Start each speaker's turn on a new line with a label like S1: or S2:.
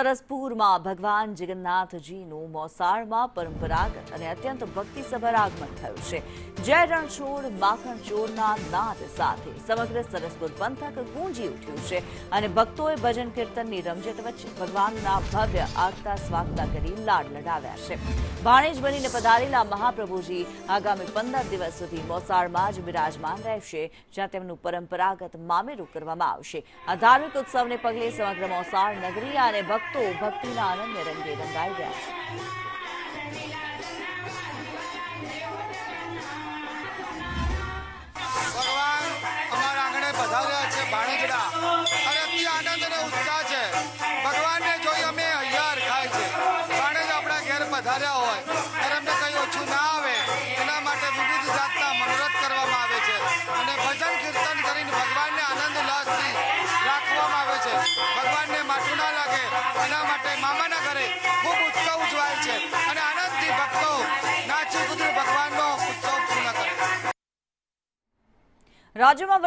S1: સરસપુરમાં ભગવાન જગન્નાથજીનું મોસાળમાં પરંપરાગત અને અત્યંત ભક્તિસભર આગમન થયું છે। જય રણછોડ માખણ ચોરના નાદ સાથે સમગ્ર સરસપુર પંથક ગૂંજી ઉઠ્યું છે અને ભક્તોએ ભજન કીર્તનની રમઝટ વચ્ચે ભગવાનના ભવ્ય આગતા સ્વાગતા કરી લાડ લડાવ્યા છે। ભાણેજ બનીને પધારેલા મહાપ્રભુજી આગામી 15 દિવસ સુધી મોસાળમાં જ બિરાજમાન રહેશે, જ્યાં તેમનું પરંપરાગત મામેરું કરવામાં આવશે। આ ધાર્મિક ઉત્સવને પગલે સમગ્ર મોસાળ નગરી અને ભક્તો ભક્તિના આનંદને રંગે રંગાઈ ગયા છે।
S2: ભગવાન અમારા આંગણે પધાર્યા છે ભાણેજડા અને અતિ આનંદ અને ઉત્સાહ છે। ભગવાનને જોઈ અમે હૈયાર ખાય છે। ભાણેજ આપણા ઘેર પધાર્યા હોય ત્યારે અમને કંઈ ઓછું ના આવે એના માટે વિવિધ જાતના મનોરથ કરવામાં આવે છે અને ભજન કીર્તન કરીને ભગવાનને આનંદ ઉલ્લાસથી રાખવામાં આવે છે। ભગવાનને માઠું ના લાગે એના માટે મામાના ઘરે ખૂબ ઉત્સવ ઉજવાય છે અને આનંદથી ભક્તો નાચી કૂદી ભગવાનનો ઉત્સવ પૂર્ણ કરે છે।
S1: રાજ્યમાં